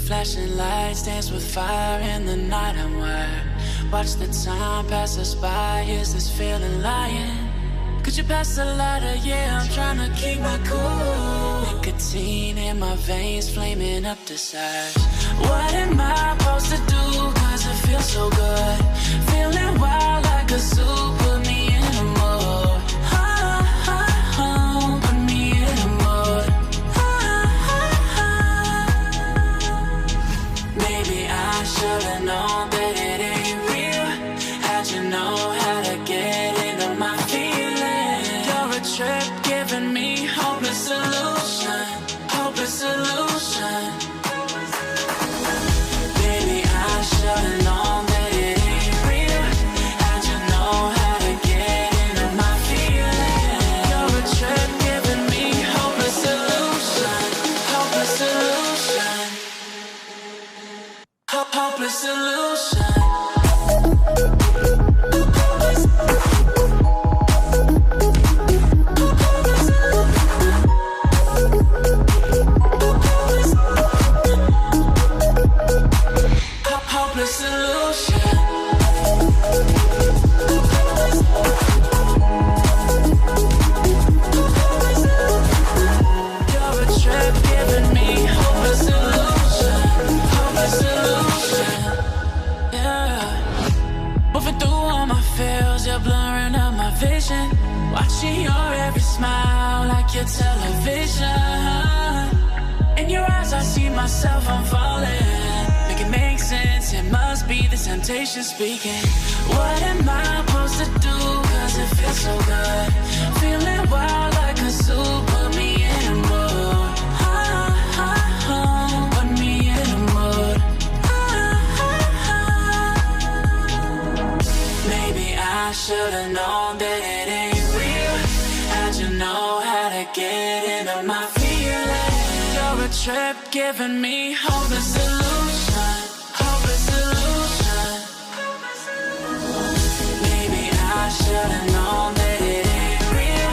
Flashing lights dance with fire in the night. I'm wired. Watch the time pass us by. Is this feeling lying? Could you pass the lighter? Yeah, I'm trying to keep my cool. Nicotine in my veins, flaming up the sides. What am I supposed to do? Cause it feels so good. Feeling wild like a zoo. Put me in a mood. Put me in a mood. Maybe I should've known that it ain't real. How'd you know how to get into my feelings? You're a trip giving me hopeless solution. Hopeless solution. Baby, I should've known that it ain't real. How'd you know how to get into my feelings? You're a trip giving me hopeless solution. Hopeless solution. Hopeless solution. Hopeless solution. You're a trip giving me hopeless solution. Hopeless solution. Yeah. Moving through all my feels, you're blurring out my vision. Watching your every smile like your television. In your eyes I see myself, I'm falling. Make it make sense, it must be the temptation speaking. What am I supposed to do? Cause it feels so good. Feeling wild like a zoo. Put me in a mood. Put me in a mood. Maybe I should've known that it ain't real. How'd you know how to get into my feelings? You're a trip giving me hopeless solution. Hopeless solution. Maybe I should've known that it ain't real.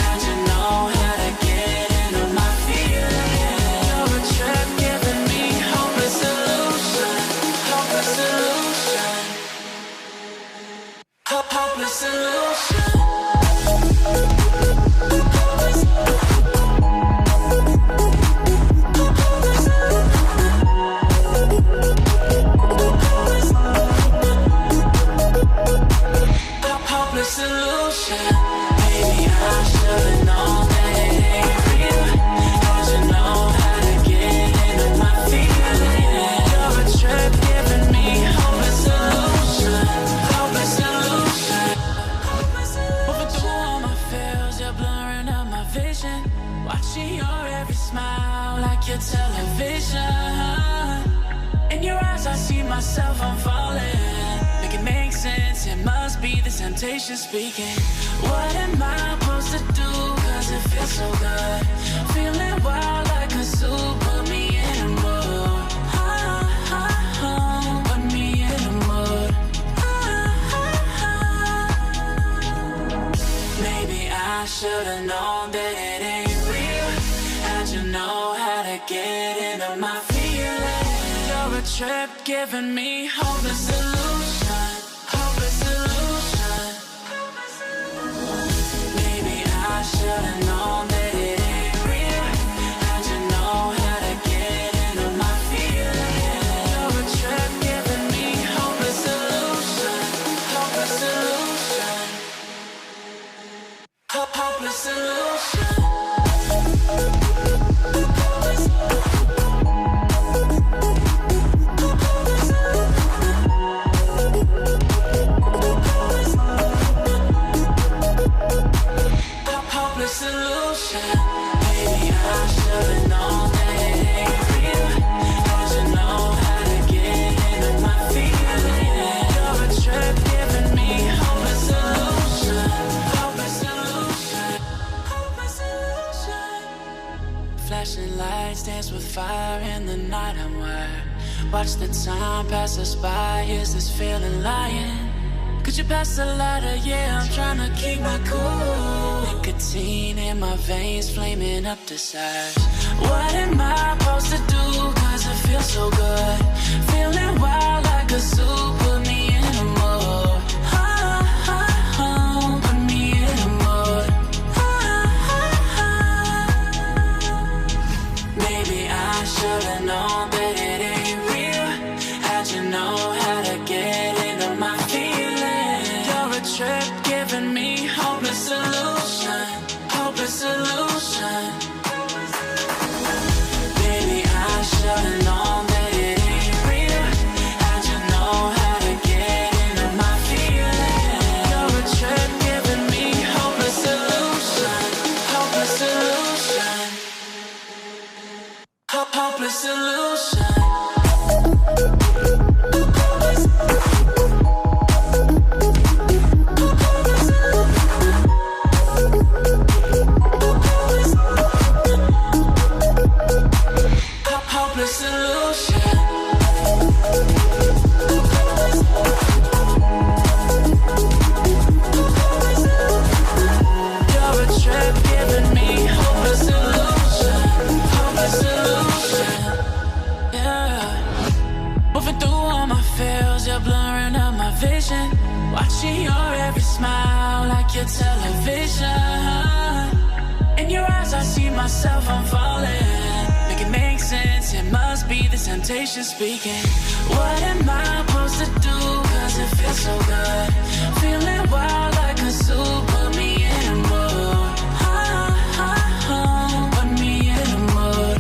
How'd you know how to get into my feelings? You're a trip giving me hopeless solution. Hopeless solution. Hopeless solution. Hopeless solution. Maybe I should've known that it ain't real. How'd you know how to get into my feelings? You're a trip giving me hopeless solution. Hopeless solution. Moving through all my feels, you're blurring out my vision. Watching your every smile like your television. In your eyes I see myself, I'm falling. Make it make sense, it must be the temptation speaking. What am I supposed to do? Cause it feels so good. Feeling wild like a zoo. Put me in a mood. Put me in a mood. Maybe I should've known that it ain't real. How'd you know how to get into my feelings? You're a trip giving me hopeless solution. Hopeless solution. Maybe I should've known that it ain't real. How'd you know how to get into my feelings? You're a trip giving me hopeless solution. Hopeless solution. Hopeless solution. Hopeless solution. Maybe I should've known that it ain't real. How'd you know how to get into my feelings? You're a trip giving me hopeless solution. Hopeless solution. Hopeless solution. Flashing lights dance with fire in the night. I'm wired. Watch the time pass us by. Is this feeling lying? Could you pass the lighter? Yeah, I'm trying to keep my cool. Nicotine in my veins, flaming up the sides. What am I supposed to do? Cause it feels so good. Feeling wild like a zoo. Put me in a mood. Put me in a mood. Maybe I should've known that it ain't real. How'd you know how to get into my feelings? You're a trip giving me hopeless solution. Hopeless solution. Baby, I should've known that it ain't real. How'd you know how to get into my feelings? You're a trip giving me hopeless solution. Hopeless solution. Hopeless solution. Hopeless solution. You're a trip giving me hopeless solution. Hopeless solution. Yeah. Moving through all my feels, you're blurring out my vision. Watching your every smile like your television. In your eyes I see myself, I'm falling. Make it make sense, it must be the temptation speaking. What am I supposed to do? Cause it feels so good. Feeling wild like a zoo. Put me in a mood. Put me in a mood.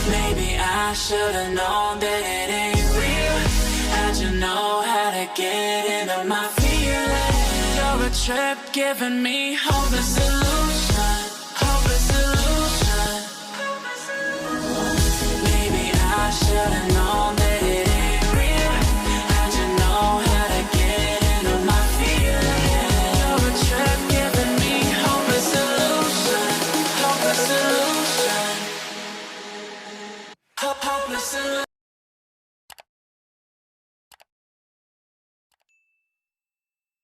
Maybe I should've known that it ain't real. How'd you know how to get into my feelings? You're a trip giving me hopeless solution. Hopeless solution. Maybe I should've known that it ain't real. How'd you know how to get into my feelings? You're a trip giving me hopeless solution. Hopeless solution. Hopeless solution.